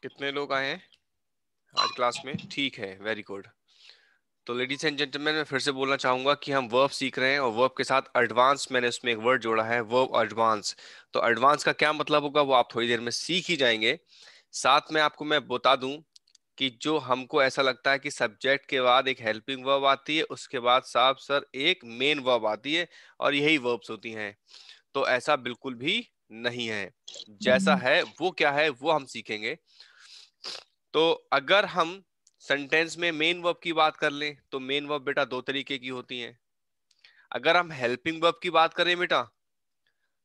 कितने लोग आए हैं आज क्लास में? ठीक है, वेरी गुड। तो लेडीज एंड जेंटलमैन, मैं फिर से बोलना चाहूंगा कि हम वर्ब सीख रहे हैं और वर्ब के साथ एडवांस मैंने उसमें एक वर्ड जोड़ा है, वर्ब एडवांस। तो एडवांस का क्या मतलब होगा वो आप थोड़ी देर में सीख ही जाएंगे। साथ में आपको मैं बता दूं कि जो हमको ऐसा लगता है कि सब्जेक्ट के बाद एक हेल्पिंग वर्ब आती है, उसके बाद साहब सर एक मेन वर्ब आती है और यही वर्ब्स होती हैं, तो ऐसा बिल्कुल भी नहीं है। जैसा है वो क्या है वो हम सीखेंगे। तो अगर हम सेंटेंस में मेन वर्ब की बात कर लें तो मेन वर्ब बेटा दो तरीके की होती हैं। अगर हम हेल्पिंग वर्ब की बात करें बेटा,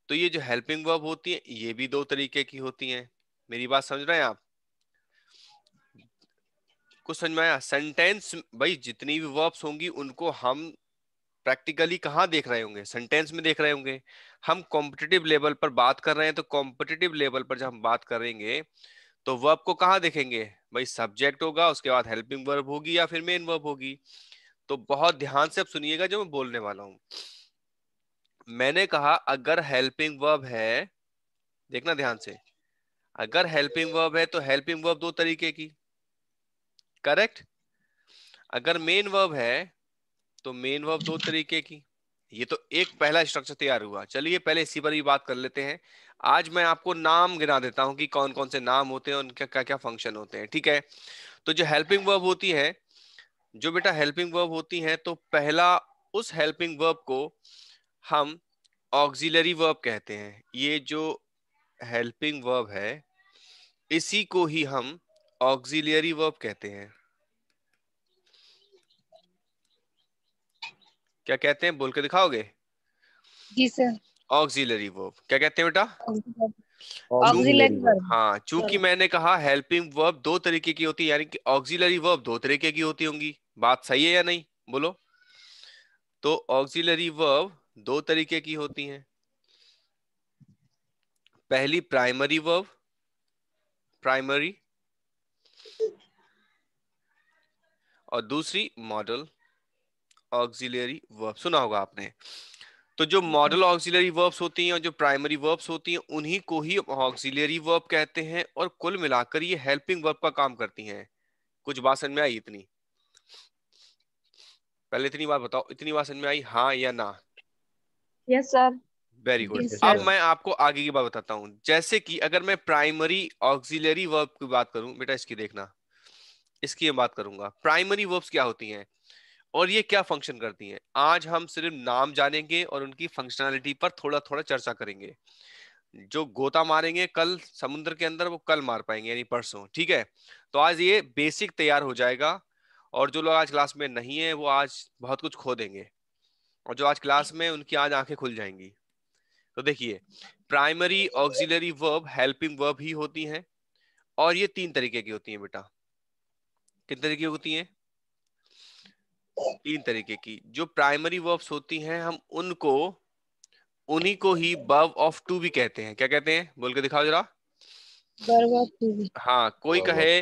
तो ये जो हेल्पिंग वर्ब होती है ये भी दो तरीके की होती हैं। मेरी बात समझ रहे हैं आप? कुछ समझ में आया? सेंटेंस भाई जितनी भी वर्ब्स होंगी उनको हम प्रैक्टिकली कहाँ देख रहे होंगे? सेंटेंस में देख रहे होंगे। हम कॉम्पिटिटिव लेवल पर बात कर रहे हैं, तो कॉम्पिटिटिव लेवल पर जब हम बात करेंगे तो वर्ब को कहाँ देखेंगे? भाई सब्जेक्ट होगा, उसके बाद हेल्पिंग वर्ब होगी या फिर मेन वर्ब होगी। तो बहुत ध्यान से अब सुनिएगा जो मैं बोलने वाला हूं। मैंने कहा अगर हेल्पिंग वर्ब है, देखना ध्यान से, अगर हेल्पिंग वर्ब है तो हेल्पिंग वर्ब दो तरीके की, करेक्ट। अगर मेन वर्ब है तो मेन वर्ब दो तरीके की। ये तो एक पहला स्ट्रक्चर तैयार हुआ। चलिए पहले इसी पर ही बात कर लेते हैं। आज मैं आपको नाम गिना देता हूं कि कौन कौन से नाम होते हैं, उनका क्या क्या फंक्शन होते हैं, ठीक है। तो जो हेल्पिंग वर्ब होती है, जो बेटा हेल्पिंग वर्ब होती है, तो पहला उस हेल्पिंग वर्ब को हम ऑक्सिलरी वर्ब कहते हैं। ये जो हेल्पिंग वर्ब है इसी को ही हम ऑक्सिलरी वर्ब कहते हैं। क्या कहते हैं बोल के दिखाओगे? जी सर। ऑक्सिलरी वर्ब क्या कहते हैं बेटा? Auxiliary auxiliary verb. वर्ब। हाँ, चूंकि मैंने कहा हेल्पिंग वर्ब दो तरीके की होती है, यानी कि ऑक्सिलरी वर्ब दो तरीके की होती होंगी। बात सही है या नहीं बोलो? तो ऑक्सिलरी वर्ब दो तरीके की होती हैं। पहली प्राइमरी वर्ब, प्राइमरी, और दूसरी मॉडल ऑक्सिलरी वर्ब। सुना होगा आपने। तो जो मॉडल ऑक्सिलरी वर्ब्स होती हैं और जो प्राइमरी वर्ब्स होती हैं उन्हीं को ही ऑक्सिलरी वर्ब कहते हैं, और कुल मिलाकर ये हेल्पिंग वर्ब का काम करती हैं। कुछ बात समझ में आई इतनी? पहले इतनी बात बताओ, इतनी बात समझ में आई हाँ या ना? Yes sir. Very good. जी यस अब सर। सर। मैं आपको आगे की बात बताता हूं। जैसे कि अगर मैं प्राइमरी ऑक्सिलरी वर्ब की बात करूं बेटा, इसकी देखना, इसकी मैं बात करूंगा। प्राइमरी वर्ब्स क्या होती हैं और ये क्या फंक्शन करती हैं, आज हम सिर्फ नाम जानेंगे और उनकी फंक्शनैलिटी पर थोड़ा थोड़ा चर्चा करेंगे। जो गोता मारेंगे कल समुद्र के अंदर वो कल मार पाएंगे, यानी परसों, ठीक है। तो आज ये बेसिक तैयार हो जाएगा, और जो लोग आज क्लास में नहीं है वो आज बहुत कुछ खो देंगे, और जो आज क्लास में उनकी आज आंखें खुल जाएंगी। तो देखिए, primary auxiliary verb helping verb ही होती हैं, और ये तीन तरीके की होती हैं बेटा। कितने तरीके की होती हैं? तीन तरीके की। जो प्राइमरी वर्ब्स होती हैं हम उनको, उन्हीं को ही वर्ब ऑफ टू भी कहते हैं। क्या कहते हैं बोल के दिखाओ जरा। Verb of to be. हाँ, कोई वर्ब ऑफ। कहे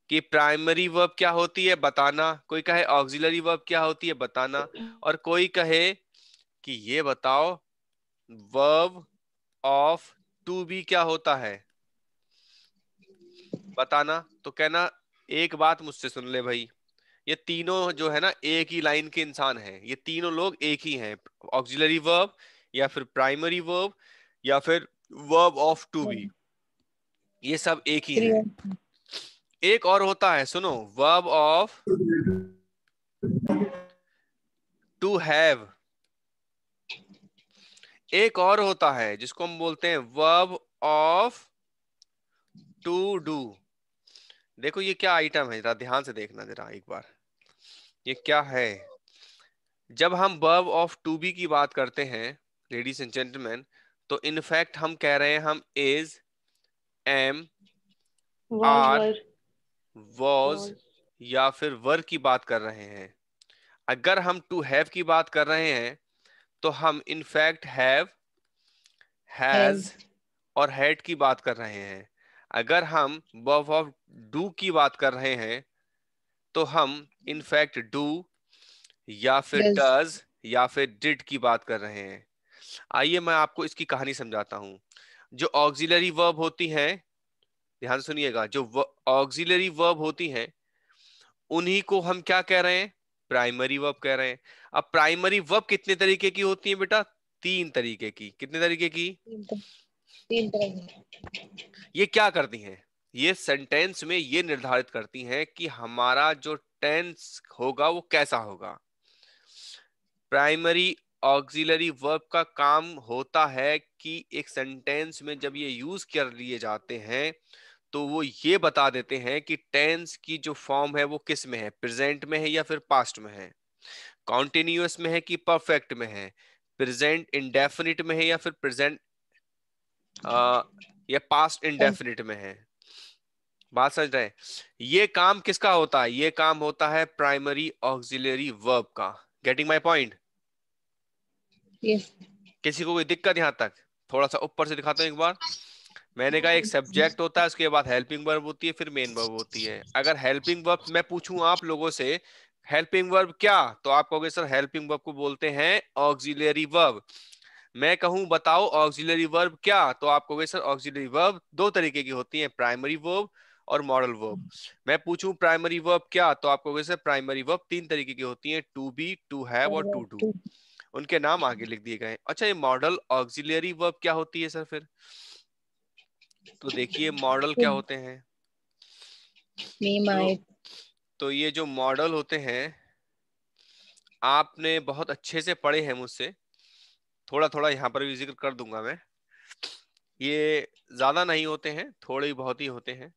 कि प्राइमरी वर्ब क्या होती है बताना, कोई कहे ऑक्सिलरी वर्ब क्या होती है बताना, और कोई कहे कि ये बताओ वर्ब ऑफ टू बी क्या होता है बताना। तो कहना एक बात मुझसे सुन ले भाई, ये तीनों जो है ना एक ही लाइन के इंसान हैं, ये तीनों लोग एक ही हैं। ऑक्सिलरी वर्ब या फिर प्राइमरी वर्ब या फिर वर्ब ऑफ टू बी, ये सब एक ही हैं। एक और होता है, सुनो, वर्ब ऑफ टू हैव। एक और होता है जिसको हम बोलते हैं वर्ब ऑफ टू डू। देखो ये क्या आइटम है, जरा ध्यान से देखना जरा एक बार, ये क्या है। जब हम वर्ब ऑफ टू बी की बात करते हैं लेडीज एंड जेंटलमैन, तो इनफैक्ट हम कह रहे हैं हम is, am, was are, were. Was was. या फिर वर की बात कर रहे हैं। अगर हम टू हैव की बात कर रहे हैं तो हम इनफैक्ट हैव, हैज हैज। और हैड की बात कर रहे हैं। अगर हम वर्ब ऑफ डू की बात कर रहे हैं तो हम इनफैक्ट डू या फिर डज। डज या फिर डिड की बात कर रहे हैं। आइए मैं आपको इसकी कहानी समझाता हूं। जो ऑक्सिलरी वर्ब होती हैं ध्यान से सुनिएगा, जो ऑक्सिलरी वर्ब होती हैं उन्हीं को हम क्या कह रहे हैं, प्राइमरी वर्ब कह रहे हैं। अब प्राइमरी वर्ब कितने तरीके की होती है बेटा, 3 तरीके की। कितने तरीके की, तीन तर- तीन तरह की। ये क्या करती हैं, ये सेंटेंस में ये निर्धारित करती हैं कि हमारा जो टेंस होगा वो कैसा होगा। प्राइमरी ऑक्सिलरी वर्ब का काम होता है कि एक सेंटेंस में जब ये यूज कर लिए जाते हैं तो वो ये बता देते हैं कि टेंस की जो फॉर्म है वो किस में है, प्रेजेंट में है या फिर पास्ट में है, कॉन्टिन्यूअस में है कि परफेक्ट में है, प्रेजेंट इंडेफिनिट में है या फिर प्रेजेंट या पास्ट इंडेफिनिट में है। बात समझ रहे हैं, ये काम किसका होता है, ये काम होता है प्राइमरी ऑक्सिलरी वर्ब का। Getting my point. यस। किसी को कोई दिक्कत यहां तक, थोड़ा सा ऊपर से दिखाता हूं एक बार। मैंने कहा एक सब्जेक्ट होता है, उसके बाद हेल्पिंग वर्ब होती है, फिर मेन वर्ब होती है। अगर हेल्पिंग वर्ब मैं पूछूं आप लोगों से हेल्पिंग वर्ब क्या, तो आप कहोगे सर हेल्पिंग वर्ब को बोलते हैं ऑक्सिलरी वर्ब। मैं कहूं बताओ ऑक्सिलरी वर्ब क्या, तो आप कहोगे सर ऑक्सिलरी वर्ब 2 तरीके की होती हैं, प्राइमरी वर्ब और मॉडल वर्ब। मैं पूछूं प्राइमरी वर्ब क्या, तो आप कहोगे सर प्राइमरी वर्ब 3 तरीके की होती हैं, टू बी, टू हैव और टू डू। उनके नाम आगे लिख दिए गए हैं। अच्छा ये मॉडल ऑक्सिलरी वर्ब क्या होती है सर फिर, तो देखिए मॉडल क्या होते हैं। मी जो माइट। तो ये जो मॉडल होते हैं आपने बहुत अच्छे से पढ़े हैं मुझसे, थोड़ा थोड़ा यहाँ पर भी जिक्र कर दूंगा मैं। ये ज्यादा नहीं होते हैं, थोड़े ही बहुत ही होते हैं,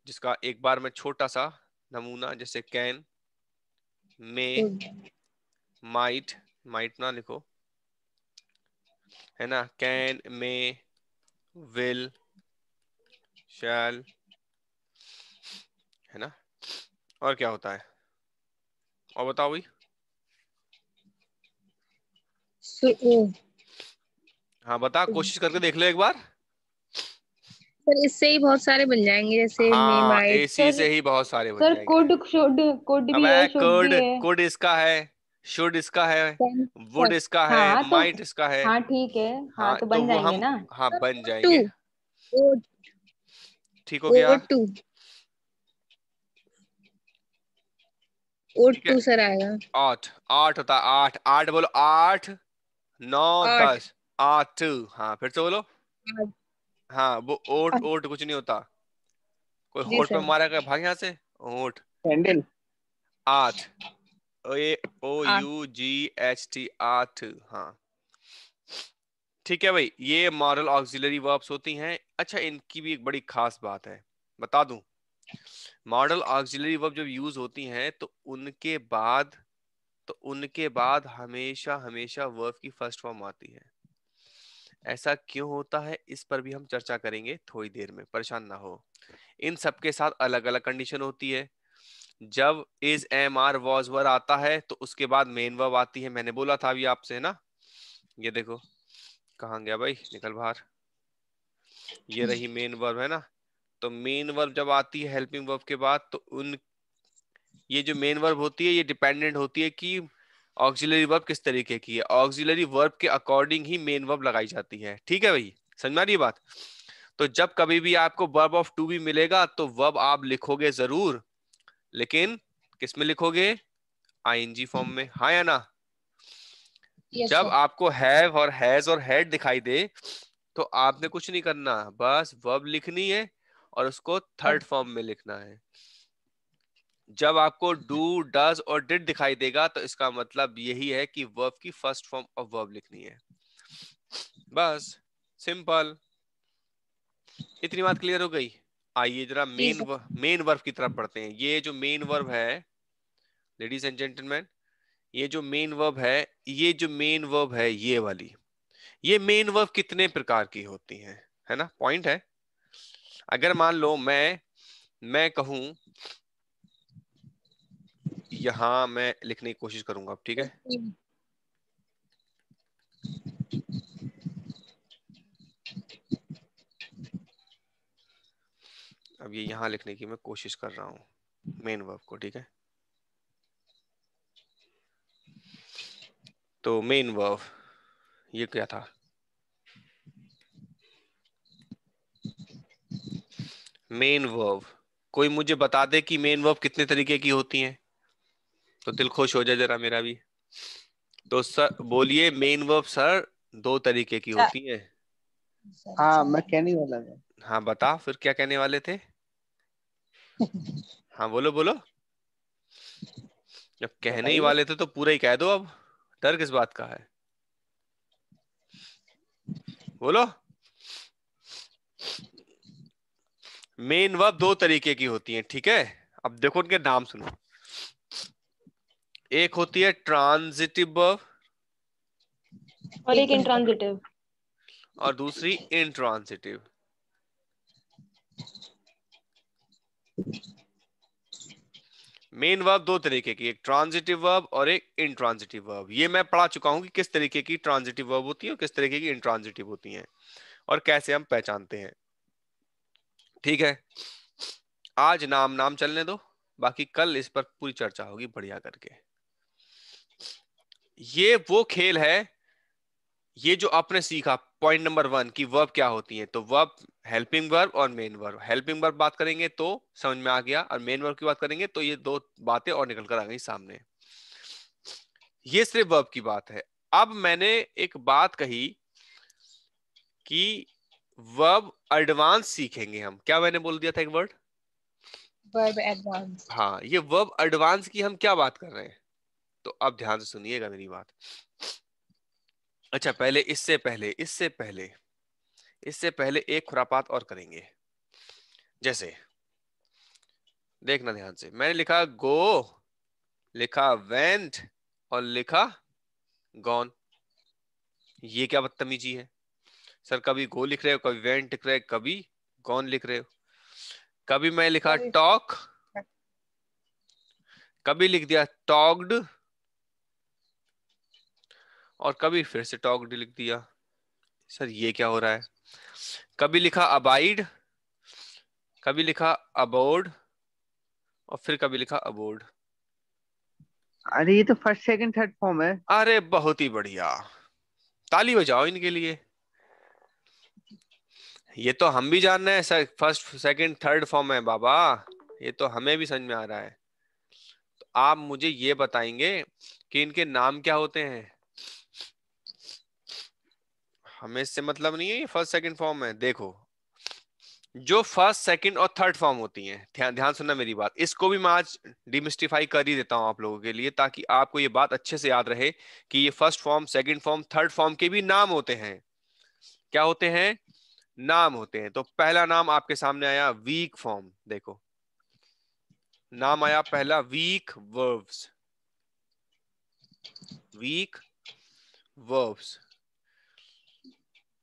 जिसका एक बार मैं छोटा सा नमूना, जैसे can, may, good. Might, might ना लिखो, है ना, कैन, मे, विल, शैल, है ना, और क्या होता है, और बताओ भाई। हाँ बता, कोशिश करके देख लो एक बार। सर इससे ही बहुत सारे बन जाएंगे, जैसे मे हाँ माइट एसी सर। से ही बहुत सारे बन सर जाएंगे। कुड, शुड, कुड अब भी है, शुड कुड, भी है। कुड इसका है, शुड इसका है, कैन। वुड इसका है, हाँ तो, माइट इसका है। हाँ ठीक है। हाँ हाँ तो तो बन वो जाएंगे हम, ना। हाँ सर बन ओ टू। जाएंगे। ओ ठीक हो ओ गया। टू। ओ ठीक है, टू सर आएगा। आठ, आठ होता है, आठ, आठ बोलो, आठ, नौ, आठ। 10, आठ। हाँ फिर से बोलो। आठ। हाँ वो ओट, आठ। ओट कुछ नहीं होता, कोई जी होठ पे सर। मारा कर भाग यहाँ से। ओट, कैंडल। आठ, ए ओ आठ। यू जी एच टी, आठ। हाँ ठीक है भाई, ये मॉडल ऑक्सिलरी वर्ब्स होती हैं। अच्छा इनकी भी एक बड़ी खास बात है, बता दूं। मॉडल ऑक्सिलरी वर्ब जब यूज होती हैं तो उनके बाद हमेशा हमेशा वर्ब की फर्स्ट फॉर्म आती है। ऐसा क्यों होता है इस पर भी हम चर्चा करेंगे थोड़ी देर में, परेशान ना हो। इन सबके साथ अलग अलग कंडीशन होती है। जब इज, एम, आर, वॉज, वर आता है तो उसके बाद मेन वर्ब आती है, मैंने बोला था अभी आपसे, है ना। ये देखो कहाँ गया भाई, निकल बाहर, ये रही मेन वर्ब, है ना। तो मेन वर्ब जब आती है हेल्पिंग वर्ब के बाद, तो उन ये जो मेन वर्ब होती है ये डिपेंडेंट होती है कि ऑक्सिलरी वर्ब किस तरीके की है, ऑक्सिलरी वर्ब के अकॉर्डिंग ही मेन वर्ब लगाई जाती है। ठीक है भाई, समझ में आ रही है बात। तो जब कभी भी आपको वर्ब ऑफ टू बी मिलेगा तो वर्ब आप लिखोगे जरूर, लेकिन किस में लिखोगे, आईएनजी फॉर्म में, हाँ या ना। यस जब सर। आपको हैव और हैज और हैड दिखाई दे तो आपने कुछ नहीं करना, बस वर्ब लिखनी है और उसको थर्ड फॉर्म में लिखना है। जब आपको डू, डज और डिड दिखाई देगा तो इसका मतलब यही है कि वर्ब की फर्स्ट फॉर्म ऑफ वर्ब लिखनी है, बस, सिंपल। इतनी बात क्लियर हो गई। आइए जरा जी सर। मेन वर्ब की तरफ बढ़ते हैं। ये जो मेन वर्ब है, लेडीज एंड जेंटलमैन, ये जो मेन वर्ब है, ये जो मेन वर्ब है ये वाली, ये मेन वर्ब कितने प्रकार की होती हैं, है ना, पॉइंट है। अगर मान लो मैं कहूं, यहां मैं लिखने की कोशिश करूंगा अब, ठीक है। अब ये यहां लिखने की मैं कोशिश कर रहा हूं मेन वर्ब को, ठीक है। तो मेन वर्ब ये क्या था, मेन वर्ब। कोई मुझे बता दे कि मेन वर्ब कितने तरीके की होती हैं, तो दिल खुश हो जाए जरा मेरा भी। तो सर बोलिए, मेन वर्ब सर 2 तरीके की चा, होती हैं। हाँ मैं कहने वाला था। हाँ बता फिर क्या कहने वाले थे। हाँ बोलो बोलो। जब कहने ही बताइए। वाले थे तो पूरा ही कह दो अब, डर किस बात का है, बोलो। मेन वर्ब 2 तरीके की होती हैं, ठीक है। अब देखो उनके नाम सुनो। एक होती है ट्रांजिटिव वर्ब और एक एक मिनट। इंट्रांजिटिव। और दूसरी इंट्रांजिटिव। मेन वर्ब 2 तरीके की, एक ट्रांजिटिव वर्ब और एक इंट्रांजिटिव वर्ब। ये मैं पढ़ा चुका हूं कि किस तरीके की ट्रांजिटिव वर्ब होती है और किस तरीके की इंट्रांजिटिव होती है, और कैसे हम पहचानते हैं। ठीक है, आज नाम नाम चलने दो, बाकी कल इस पर पूरी चर्चा होगी बढ़िया करके। ये वो खेल है, ये जो आपने सीखा पॉइंट नंबर 1 की वर्ब क्या होती है, तो वर्ब हेल्पिंग वर्ब और मेन वर्ब। हेल्पिंग वर्ब बात करेंगे तो समझ में आ गया, और मेन वर्ब की बात करेंगे तो ये 2 बातें और निकल कर आ गई सामने। ये सिर्फ वर्ब की बात है। अब मैंने एक बात कही कि वर्ब एडवांस सीखेंगे हम, क्या मैंने बोल दिया था एक वर्ड। Verb advance. हाँ, ये वर्ब एडवांस की हम क्या बात कर रहे हैं, तो अब ध्यान से सुनिएगा मेरी बात। अच्छा, पहले इससे पहले एक खुरापात और करेंगे। जैसे देखना ध्यान से, मैंने लिखा गो, लिखा वेंट, और लिखा गॉन। ये क्या बदतमीजी है सर, कभी गो लिख रहे हो, कभी वेंट लिख रहे हो, कभी गॉन लिख रहे हो। कभी मैं लिखा कभी टॉक, कभी लिख दिया टॉक्ड, और कभी फिर से टॉक्ड लिख दिया। सर ये क्या हो रहा है। कभी लिखा अबाइड, कभी लिखा अबोर्ड, और फिर कभी लिखा अबोर्ड। अरे ये तो फर्स्ट सेकंड थर्ड फॉर्म है। अरे बहुत ही बढ़िया, ताली बजाओ इनके लिए। ये तो हम भी जान रहे हैं sir, first second third form है बाबा, ये तो हमें भी समझ में आ रहा है। तो आप मुझे ये बताएंगे कि इनके नाम क्या होते हैं। हमें इससे मतलब नहीं है ये फर्स्ट सेकंड फॉर्म है। देखो, जो फर्स्ट सेकंड और थर्ड फॉर्म होती हैं, ध्यान ध्यान सुनना मेरी बात, इसको भी मैं आज डिमिस्टिफाई कर ही देता हूं आप लोगों के लिए, ताकि आपको ये बात अच्छे से याद रहे कि ये first form, second form, third form के भी नाम होते हैं। क्या होते हैं, नाम होते हैं। तो पहला नाम आपके सामने आया वीक फॉर्म, देखो नाम आया पहला वीक वर्ब्स, वीक वर्ब्स,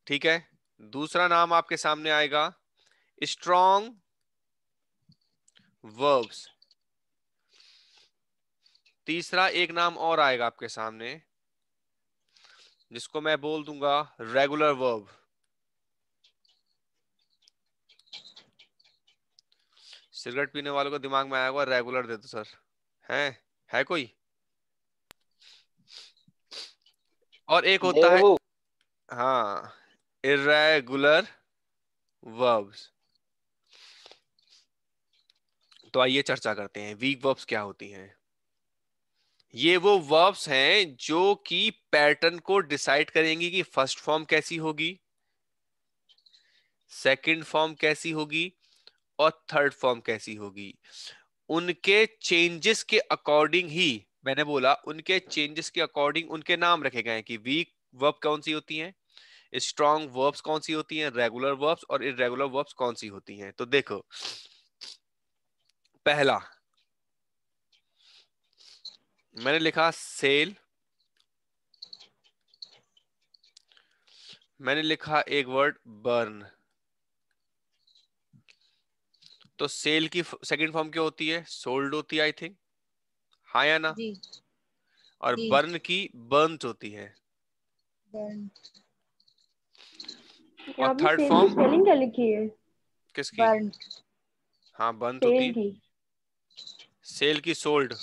ठीक है। दूसरा नाम आपके सामने आएगा स्ट्रॉन्ग वर्ब्स। तीसरा एक नाम और आएगा आपके सामने, जिसको मैं बोल दूंगा रेगुलर वर्ब। सिगरेट पीने वालों को दिमाग में आया होगा रेगुलर दे दो सर, है कोई। और एक होता है, देखो हाँ, इरेगुलर वर्ब्स। तो आइए चर्चा करते हैं वीक वर्ब्स क्या होती हैं। ये वो वर्ब्स हैं जो कि पैटर्न को डिसाइड करेंगी कि फर्स्ट फॉर्म कैसी होगी, सेकंड फॉर्म कैसी होगी, और थर्ड फॉर्म कैसी होगी। उनके चेंजेस के अकॉर्डिंग ही, मैंने बोला उनके चेंजेस के अकॉर्डिंग उनके नाम रखे गए हैं कि वीक वर्ब कौन सी होती हैं, स्ट्रॉन्ग वर्ब्स कौन सी होती हैं, रेगुलर वर्ब्स और इरेगुलर वर्ब्स कौन सी होती हैं। तो देखो, पहला मैंने लिखा सेल, मैंने लिखा एक वर्ड बर्न। तो सेल की सेकंड फॉर्म क्या होती है, सोल्ड होती है आई थिंक, हाँ या ना। जी और जी। बर्न की बर्न्स होती है। बर्न। और आपने थर्ड सेल की फॉर्म स्पेलिंग क्या लिखी है? किसकी, बर्न। हाँ बर्न होती सेल है। की। सेल की सोल्ड,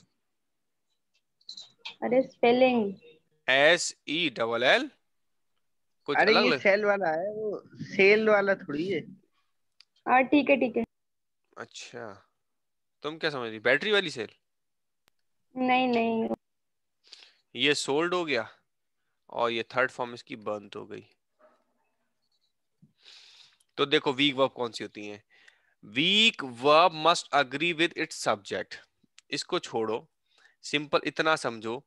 अरे स्पेलिंग। SELL, कुछ अरे अलग ये अलग। सेल वाला है, वो सेल वाला थोड़ी है। हाँ ठीक है ठीक है। अच्छा, तुम क्या समझ रही, बैटरी वाली सेल? नहीं नहीं। ये सोल्ड हो गया और ये थर्ड फॉर्म इसकी बर्न्ड हो गई। तो देखो वीक वर्ब कौन सी होती है। Weak verb must agree with its subject. इसको छोड़ो, सिंपल इतना समझो,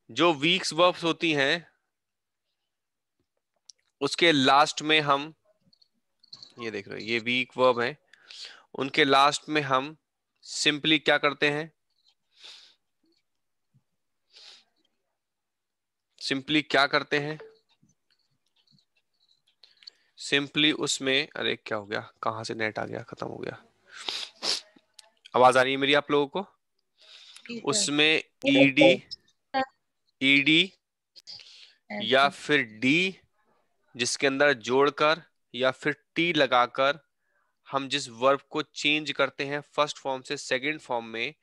जो वीक्स वर्ब्स होती हैं उसके लास्ट में हम, ये देख रहे हो ये वीक वर्ब है, उनके लास्ट में हम सिंपली क्या करते हैं, सिंपली क्या करते हैं, सिंपली उसमें, अरे क्या हो गया, कहां से नेट आ गया, खत्म हो गया। आवाज आ रही है मेरी आप लोगों को? जी सर। उसमें ईडी, ईडी या ऐसे। फिर डी जिसके अंदर जोड़कर या फिर टी लगाकर हम जिस वर्ब को चेंज करते हैं फर्स्ट फॉर्म से सेकंड फॉर्म में,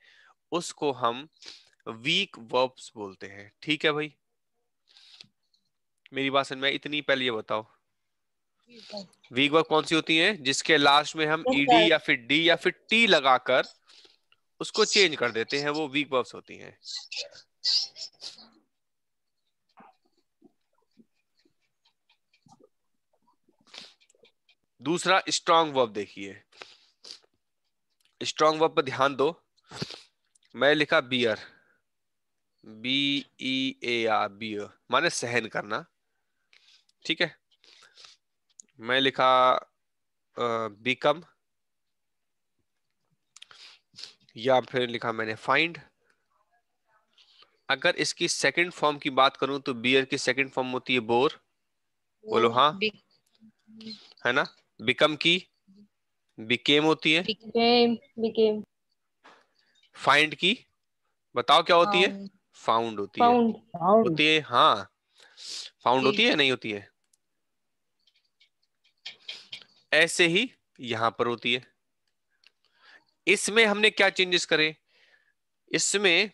उसको हम वीक वर्ब्स बोलते हैं। ठीक है भाई, मेरी बात समझ में आई? इतनी पहले ये बताओ, जी सर। वीक वर्ब कौन सी होती है जिसके लास्ट में हम यस ईडी सर। या फिर डी या फिर टी लगाकर उसको चेंज कर देते हैं, वो वीक वर्ब्स होती हैं। दूसरा स्ट्रॉन्ग वर्ब देखिए, स्ट्रॉन्ग वर्ब पर ध्यान दो। मैं लिखा bear, B E A R, bear माने सहन करना, ठीक है। मैं लिखा बिकम, या फिर लिखा मैंने फाइंड। अगर इसकी सेकंड फॉर्म की बात करूं तो बियर की सेकंड फॉर्म होती है बोर, वो बोलो हाँ, बिग है ना। बिकम की बिकेम होती है। बिग became फाइंड की बताओ क्या होती है, फाउंड। फाउंड होती है। found। साउंड। होती है हाँ, फाउंड जी। होती है नहीं होती है? ऐसे ही यहां पर होती है। इसमें हमने क्या चेंजेस करे, इसमें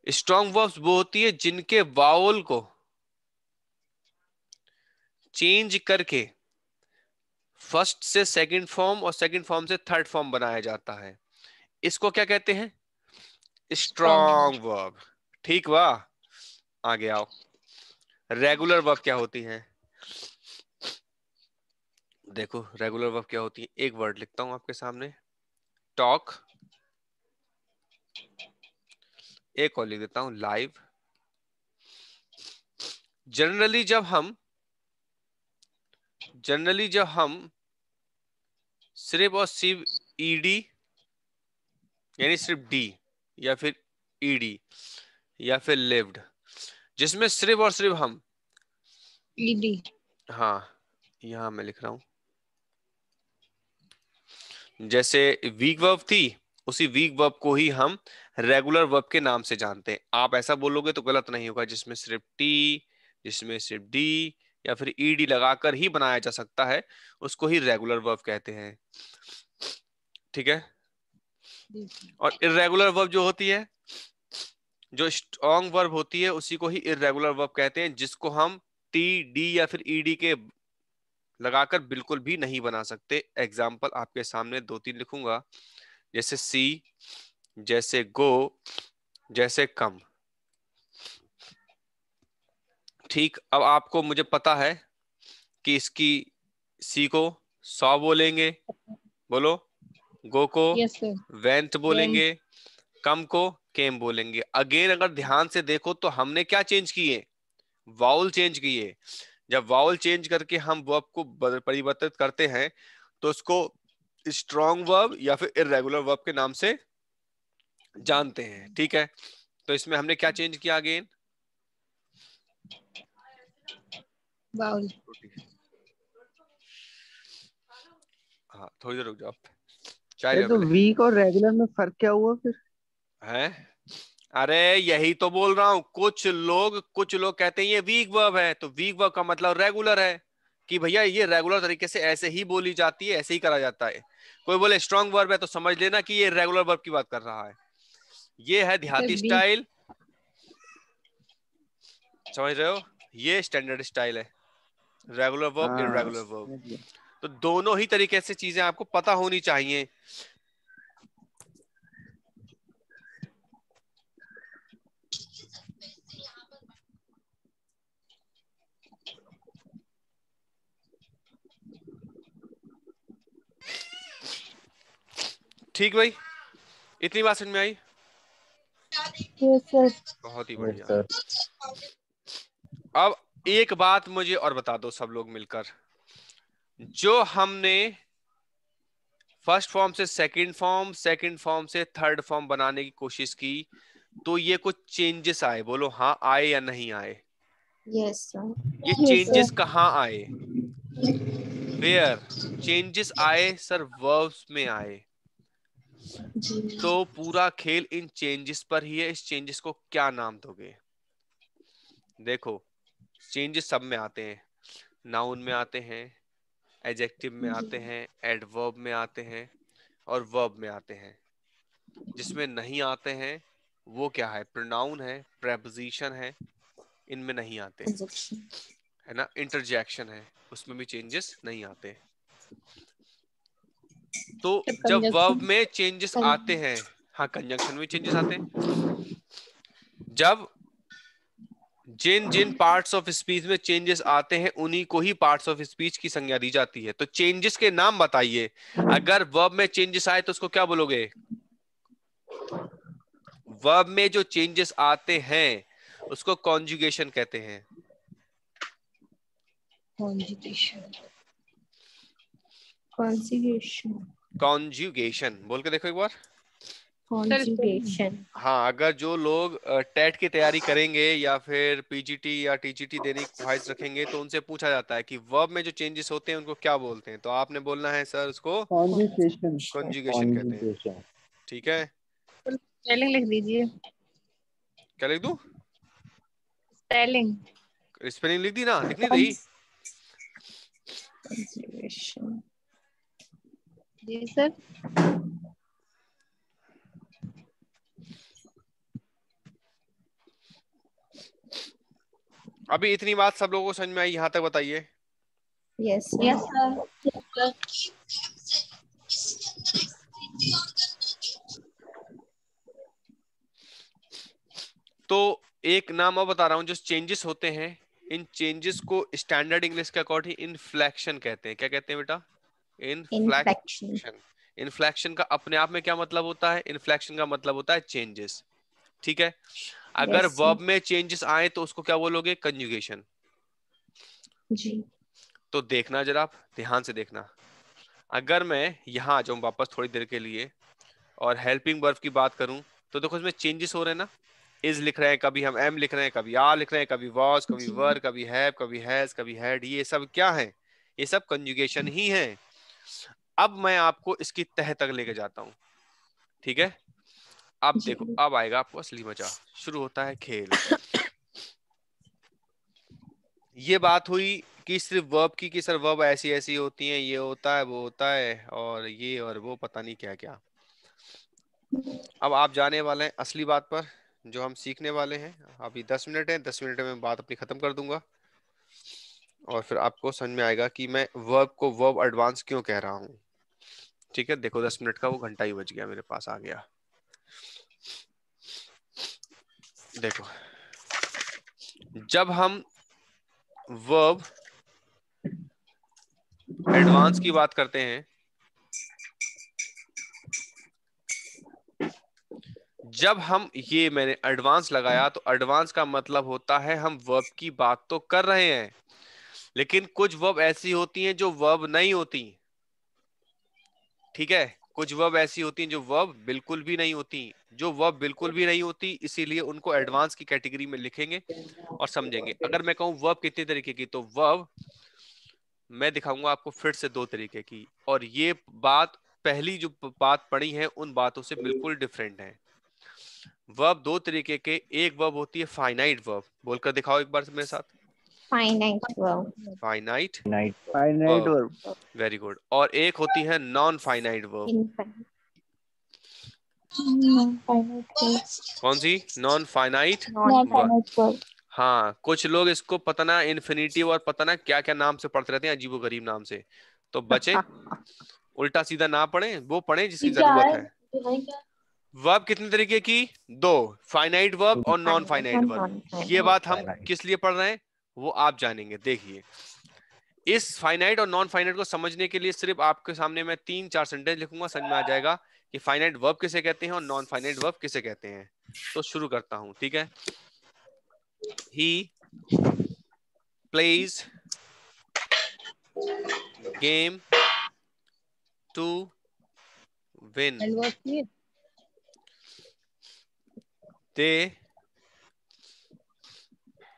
स्ट्रॉन्ग वर्ब्स वो होती है जिनके वावल को चेंज करके फर्स्ट से सेकंड फॉर्म और सेकंड फॉर्म से थर्ड फॉर्म बनाया जाता है। इसको क्या कहते हैं, स्ट्रॉन्ग। Strong verb. ठीक वाह, आगे आओ। रेगुलर वर्ब क्या होती है, देखो रेगुलर वर्ब क्या होती है, एक वर्ड लिखता हूं आपके सामने, टॉक। एक और लिख देता हूं, लाइव। जनरली जब हम, जनरली जब हम सिर्फ और सिर्फ ईडी यानी सिर्फ डी या फिर ईडी या फिर लिव्ड, जिसमें सिर्फ और सिर्फ हम, ईडी। हाँ यहां मैं लिख रहा हूं, जैसे वीक वर्ब थी, उसी वीक वर्ब को ही हम रेगुलर वर्ब के नाम से जानते हैं। आप ऐसा बोलोगे तो गलत नहीं होगा, जिसमें सिर्फ टी, जिसमें सिर्फ डी या फिर ईडी लगाकर ही बनाया जा सकता है, उसको ही रेगुलर वर्ब कहते हैं। ठीक है। जी। और इर्रेगुलर वर्ब जो होती है, जो स्ट्रॉन्ग वर्ब होती है, उसी को ही इर्रेगुलर वर्ब कहते हैं, जिसको हम टी डी या फिर ईडी के लगाकर बिल्कुल भी नहीं बना सकते। एग्जाम्पल आपके सामने दो तीन लिखूंगा, जैसे सी, जैसे गो, जैसे कम। ठीक, अब आपको मुझे पता है कि इसकी सी को सौ बोलेंगे, बोलो, गो को यस सर। Went Went। बोलेंगे, कम को केम बोलेंगे। अगेन अगर ध्यान से देखो तो हमने क्या चेंज किए, वाउल चेंज किए। जब वाउल चेंज करके हम वर्ब को परिवर्तित करते हैं तो उसको स्ट्रॉन्ग वर्ब या फिर इररेगुलर वर्ब के नाम से जानते हैं। ठीक है, तो इसमें हमने क्या चेंज किया अगेन, बाउल। हाँ थोड़ी देर रुक जाओ, चाय ये ले तो पहले। वीक और रेगुलर में फर्क क्या हुआ फिर? है, अरे यही तो बोल रहा हूं, कुछ लोग कहते हैं ये वीक वर्ब है, तो वीक वर्ब का मतलब रेगुलर है, कि भैया ये रेगुलर तरीके से ऐसे ही बोली जाती है, ऐसे ही करा जाता है। कोई बोले स्ट्रॉन्ग वर्ब है तो समझ लेना कि ये रेगुलर वर्ब की बात कर रहा है। ये है सर देहाती बी। स्टाइल, समझ रहे हो, ये स्टैंडर्ड स्टाइल है, रेगुलर वर्ब हाँ इररेगुलर वर्ब। समझ गया। तो दोनों ही तरीके से चीजें आपको पता होनी चाहिए। ठीक भाई, इतनी बात समझ में आई? Yes sir. बहुत ही यस बढ़िया। सर। अब एक बात मुझे और बता दो सब लोग मिलकर, जो हमने फर्स्ट फॉर्म से सेकंड फॉर्म से थर्ड फॉर्म बनाने की कोशिश की, तो ये कुछ चेंजेस आए, बोलो हाँ आए या नहीं आए? Yes sir. ये चेंजेस कहाँ आए? वेयर चेंजेस आए? सर वर्ब्स में आए। तो पूरा खेल इन चेंजेस पर ही है। इस चेंजेस को क्या नाम दोगे? देखो चेंजेस सब में आते हैं, नाउन में आते हैं, एडजेक्टिव में आते हैं, एडवर्ब में आते हैं और वर्ब में आते हैं। जिसमें नहीं आते हैं वो क्या है? प्रोनाउन है, प्रेपोजिशन है, इनमें नहीं आते, है ना। इंटरजेक्शन है, उसमें भी चेंजेस नहीं आते। तो जब वर्ब में चेंजेस आते हैं, हाँ कंजंक्शन में चेंजेस आते हैं। जब जिन जिन पार्ट्स ऑफ स्पीच में चेंजेस आते हैं उन्हीं को ही पार्ट्स ऑफ स्पीच की संज्ञा दी जाती है। तो चेंजेस के नाम बताइए। अगर वर्ब में चेंजेस आए तो उसको क्या बोलोगे? वर्ब में जो चेंजेस आते हैं उसको कॉन्जुगेशन कहते हैं। कॉन्जुगेशन बोल के देखो एक बार। कॉन्जुगेशन। हाँ, अगर जो लोग टेट की तैयारी करेंगे या फिर पीजीटी या टीजीटी देने की ख्वाहिश रखेंगे तो उनसे पूछा जाता है कि वर्ब में जो चेंजेस होते हैं उनको क्या बोलते हैं, तो आपने बोलना है सर उसको कॉन्जुगेशन। कॉन्जुगेशन कहते हैं। कॉन्जुगेशन। ठीक है, स्पेलिंग लिख दीजिए। क्या लिख दूं? स्पेलिंग। स्पेलिंग लिख दी ना? लिखनी रही। जी सर। अभी इतनी बात सब लोगों को समझ में आई? यहां तक बताइए। Yes yes sir. तो एक नाम और बता रहा हूं, जो चेंजेस होते हैं इन चेंजेस को स्टैंडर्ड इंग्लिश के अकॉर्डिंग इनफ्लेक्शन कहते हैं। क्या कहते हैं बेटा? इनफ्लेक्शन। इनफ्लेक्शन। इनफ्लेक्शन का अपने आप में क्या मतलब होता है? इनफ्लेक्शन का मतलब होता है चेंजेस। ठीक है, अगर Yes, वर्ब में चेंजेस आए तो उसको क्या बोलोगे? कंजुगेशन। जी। तो देखना जरा, आप ध्यान से देखना। अगर मैं यहां आ जाऊं वापस थोड़ी देर के लिए और हेल्पिंग वर्ब की बात करूं, तो देखो इसमें चेंजेस हो रहे हैं ना। इज लिख रहे हैं, कभी हम एम लिख रहे हैं, कभी आर लिख रहे हैं, कभी वॉज, कभी जी। वर, कभी हैव, कभी हैज, कभी हैड। ये सब क्या है? ये सब कंजुगेशन ही है। अब मैं आपको इसकी तह तक लेके जाता हूं। ठीक है, अब जी। देखो, अब आएगा आपको असली मजा। शुरू होता है खेल। ये बात हुई कि सिर्फ वर्ब की, कि सर वर्ब ऐसी ऐसी होती हैं, ये होता है, वो होता है, और ये और वो पता नहीं क्या क्या। अब आप जाने वाले हैं असली बात पर, जो हम सीखने वाले हैं। अभी 10 मिनट है, 10 मिनट में बात अपनी खत्म कर दूंगा और फिर आपको समझ में आएगा कि मैं वर्ब को वर्ब एडवांस क्यों कह रहा हूं। ठीक है, देखो 10 मिनट का वो घंटा ही बच गया, मेरे पास आ गया। देखो, जब हम वर्ब एडवांस की बात करते हैं, जब हम ये मैंने एडवांस लगाया, तो एडवांस का मतलब होता है हम वर्ब की बात तो कर रहे हैं, लेकिन कुछ वर्ब ऐसी होती हैं जो वर्ब नहीं होती। ठीक है, कुछ वर्ब ऐसी होती हैं जो वर्ब बिल्कुल भी नहीं होती। जो वर्ब बिल्कुल भी नहीं होती, इसीलिए उनको एडवांस की कैटेगरी में लिखेंगे और समझेंगे। अगर मैं कहूं वर्ब कितने तरीके की, तो वर्ब मैं दिखाऊंगा आपको फिर से 2 तरीके की। और ये बात, पहली जो बात पढ़ी है उन बातों से बिल्कुल डिफरेंट है। वर्ब 2 तरीके के, एक वर्ब होती है फाइनाइट वर्ब। बोलकर दिखाओ एक बार मेरे साथ। Finite verb. Finite night. Finite verb, verb. Very good. और एक होती है नॉन फाइनाइट वर्ब। इनफाइनाइट। कौन सी? Non finite non verb. Finite verb. हाँ, कुछ लोग इसको पता ना इन्फिनिटिव और पता ना क्या क्या नाम से पढ़ते रहते हैं, अजीबो गरीब नाम से। तो बचे, उल्टा सीधा ना पढ़े, वो पढ़े जिसकी जरूरत है। वर्ब कितने तरीके की? दो, फाइनाइट वर्ब और नॉन फाइनाइट वर्ब। ये बात हम किस लिए पढ़ रहे हैं वो आप जानेंगे। देखिए, इस फाइनाइट और नॉन फाइनाइट को समझने के लिए सिर्फ आपके सामने मैं 3-4 सेंटेंस लिखूंगा, समझ में आ जाएगा कि फाइनाइट वर्ब किसे कहते हैं और नॉन फाइनाइट वर्ब किसे कहते हैं। तो शुरू करता हूं, ठीक है। He plays game to win. And verb clear. They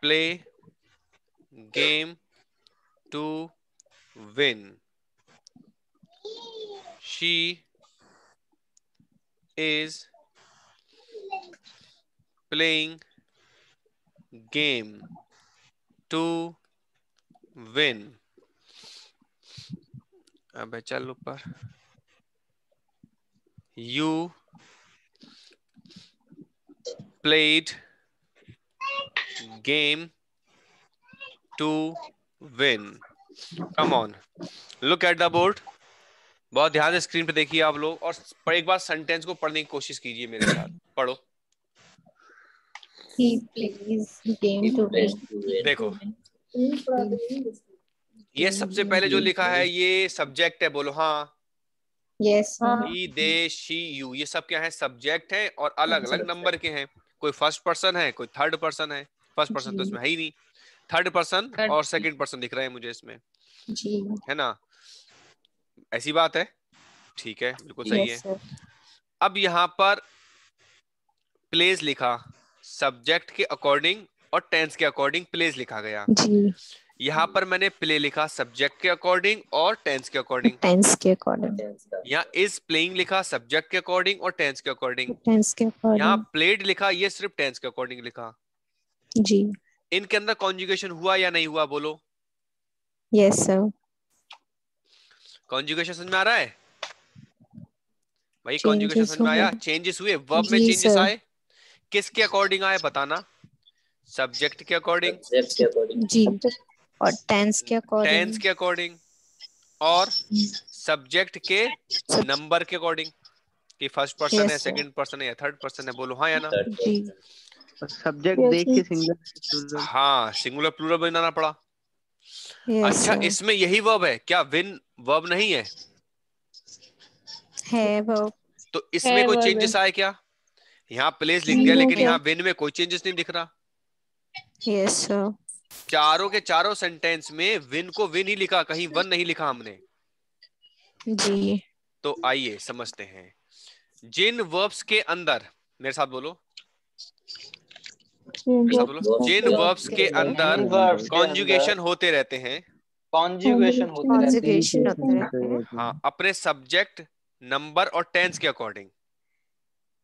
play game to win. She is playing game to win। अबे चल ऊपर। You played game to win। Come on, look at the board। बहुत ध्यान से स्क्रीन पे देखिए आप लोग, और एक बार सेंटेंस को पढ़ने की कोशिश कीजिए मेरे साथ। पढ़ो। He plays game to win. देखो, ये सबसे पहले जो लिखा है ये सब्जेक्ट है, बोलो हाँ। Yes, sir. He, they, she, you, ये सब क्या है? सब्जेक्ट है, और अलग अलग नंबर के हैं। कोई फर्स्ट पर्सन है, कोई थर्ड पर्सन है। फर्स्ट पर्सन तो इसमें है ही नहीं, थर्ड पर्सन और सेकंड पर्सन दिख रहे हैं मुझे इसमें, जी। है ना? ऐसी बात है, ठीक है, बिल्कुल सही Yes, है। sir. अब यहाँ पर प्लेस लिखा, सब्जेक्ट के अकॉर्डिंग और टेंस के अकॉर्डिंग प्लेस लिखा गया। जी। यहाँ पर मैंने प्ले लिखा सब्जेक्ट के अकॉर्डिंग और टेंस के अकॉर्डिंग। टेंस के अकॉर्डिंग। यहाँ इज प्लेइंग लिखा सब्जेक्ट के अकॉर्डिंग और टेंस के अकॉर्डिंग। टेंस के यहाँ अकॉर्डिंग। प्लेड लिखा, ये सिर्फ टेंस के अकॉर्डिंग लिखा। जी। इनके अंदर कॉन्जुगेशन हुआ या नहीं हुआ, बोलो। Yes sir. कॉन्जुगेशन समझ में आ रहा है भाई? कॉन्जुगेशन चेंजेस समझ में आया? हुए। चेंजेस हुए, वर्ब में जी चेंजेस सर। आए। किसके अकॉर्डिंग आए बताना? सब्जेक्ट के अकॉर्डिंग जी, और टेंस के अकॉर्डिंग। टेंस के अकॉर्डिंग और सब्जेक्ट के नंबर के अकॉर्डिंग, कि फर्स्ट पर्सन है, यस सर। सेकंड पर्सन है या थर्ड पर्सन है, बोलो हाँ या ना? जी। सब्जेक्ट देख के सिंगुलर हाँ, सिंगुलर प्लूरल बनाना पड़ा। यस अच्छा, सर। इसमें यही वर्ब है क्या? विन वर्ब नहीं है? है वो। तो इसमें कोई चेंजेस आए क्या? यहाँ प्लेस लिख दिया लेकिन यहाँ विन में कोई चेंजेस नहीं दिख रहा। Yes sir. चारों के चारों सेंटेंस में विन को विन ही लिखा, कहीं वन नहीं लिखा हमने। जी। तो आइए समझते हैं। जिन वर्ब्स के अंदर, मेरे साथ बोलो, मेरे साथ बोलो, जिन वर्ब्स के अंदर कॉन्जुगेशन होते रहते हैं, कॉन्जुगेशन होते रहते हैं। कॉन्जुगेशन होते रहते हैं। हाँ, अपने सब्जेक्ट, नंबर और टेंस के अकॉर्डिंग,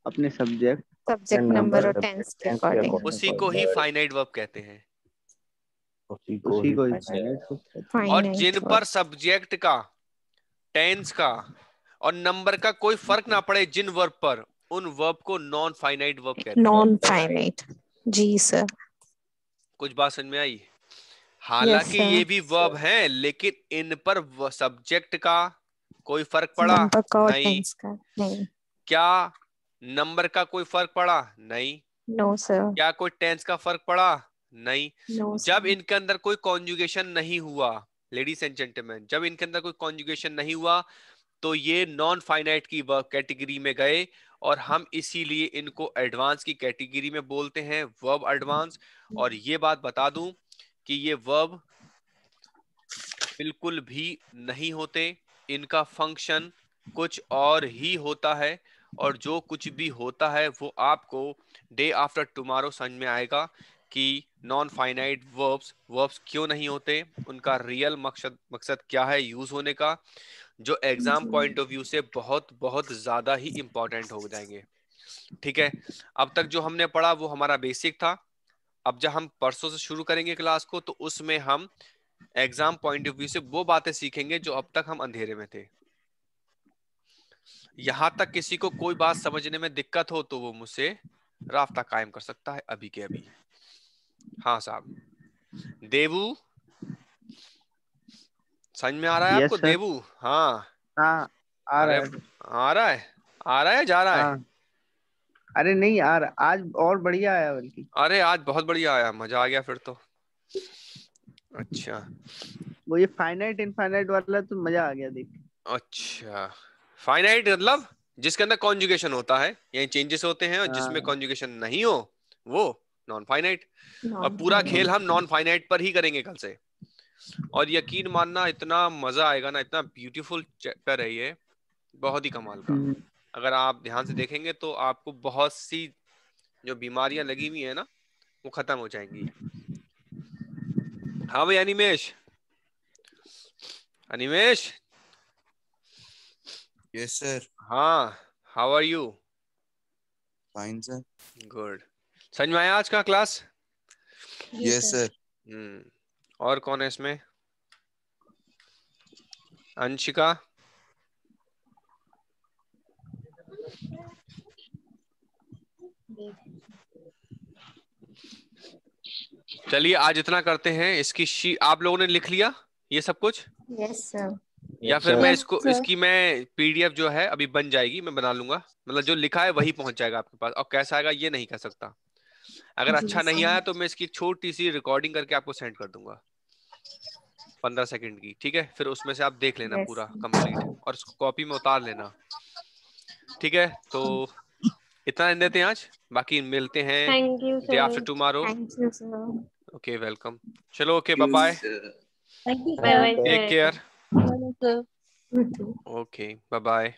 अपने सब्जेक्ट नंबर और टेंस के अकॉर्डिंग। उसी को ही फाइनाइट वर्ब कहते हैं। उसी को ही और जिन पर सब्जेक्ट का, टेंस का और नंबर का कोई फर्क ना पड़े, जिन वर्ब पर, उन वर्ब को नॉन फाइनाइट वर्ब कहते हैं। Non finite. जी सर। कुछ बात समझ में आई? हालांकि Yes, sir. ये भी वर्ब हैं, लेकिन इन पर सब्जेक्ट का कोई फर्क पड़ा नंबर का और नहीं। टेंस का नहीं। क्या नंबर का कोई फर्क पड़ा? नहीं। No sir. क्या कोई टेंस का फर्क पड़ा? नहीं। नो जब इनके अंदर कोई कॉन्जुगेशन नहीं हुआ, लेडीज एंड जेंटलमैन, जब इनके अंदर कोई कॉन्जुगेशन नहीं हुआ तो ये नॉन फाइनाइट की वर्ब कैटेगरी में गए, और हम इसीलिए इनको एडवांस की कैटेगरी में बोलते हैं, वर्ब एडवांस। और ये बात बता दूं कि ये वर्ब बिल्कुल भी नहीं होते, इनका फंक्शन कुछ और ही होता है, और जो कुछ भी होता है वो आपको डे आफ्टर टुमारो समझ में आएगा कि नॉन फाइनाइट वर्ब्स क्यों नहीं होते, उनका रियल मकसद क्या है यूज होने का, जो एग्जाम पॉइंट ऑफ व्यू से बहुत बहुत ज्यादा ही इंपॉर्टेंट हो जाएंगे। ठीक है, अब तक जो हमने पढ़ा वो हमारा बेसिक था। अब जब हम परसों से शुरू करेंगे क्लास को, तो उसमें हम एग्जाम पॉइंट ऑफ व्यू से वो बातें सीखेंगे जो अब तक हम अंधेरे में थे। यहां तक किसी को कोई बात समझने में दिक्कत हो तो वो मुझसे राब्ता कायम कर सकता है अभी के अभी। हाँ साहब, देवू समझ में आ रहा है यस आपको सर। देबू? हाँ। हाँ आ अरे रहा है। आ रहा है, आ रहा है, जा रहा है? हाँ अरे नहीं आ रहा, आज और बढ़िया आया बल्कि। अरे आज बहुत बढ़िया आया, मजा आ गया फिर तो। अच्छा वो ये फाइनाइट इनफाइनाइट वाला तो मजा आ गया देख के। अच्छा। फाइनाइट मतलब जिसके अंदर कॉन्जुगेशन होता है, यानी चेंजेस होते हैं, और जिसमें हाँ। कॉन्जुगेशन नहीं हो वो नॉन फाइनाइट। और नॉन पूरा खेल फाइनाइट। हम नॉन फाइनाइट पर ही करेंगे कल से। और यकीन मानना इतना मजा आएगा ना, इतना ब्यूटीफुल चैप्टर है ये, बहुत ही कमाल का। हम्म। अगर आप ध्यान से देखेंगे तो आपको बहुत सी जो बीमारियां लगी हुई है ना, वो खत्म हो जाएंगी। हाँ भाई अनिमेश, अनिमेश। Yes, sir. हाँ, how are you? Fine, sir. Good. समझ में आया आज का क्लास? Yes, sir. और कौन है इसमें? अंशिका। चलिए आज इतना करते हैं। इसकी आप लोगों ने लिख लिया ये सब कुछ? Yes sir. या फिर मैं Yes, इसको, sir. इसकी मैं पीडीएफ जो है अभी बन जाएगी, मैं बना लूंगा। मतलब जो लिखा है वही पहुंच जाएगा आपके पास, और कैसा आएगा ये नहीं कह सकता। अगर जी अच्छा नहीं सर। आया तो मैं इसकी एक छोटी सी रिकॉर्डिंग करके आपको सेंड कर दूंगा, 15 सेकंड की, ठीक है? फिर उसमें से आप देख लेना यस। पूरा कंप्लीट, और उसको कॉपी में उतार लेना, ठीक है? तो इतना रहने देते हैं आज, बाकी मिलते हैं thank you day after sir. Tomorrow. Thank you sir. Okay welcome. चलो okay, bye You, bye, sir. Thank you bye bye take care. Sir. Okay bye bye.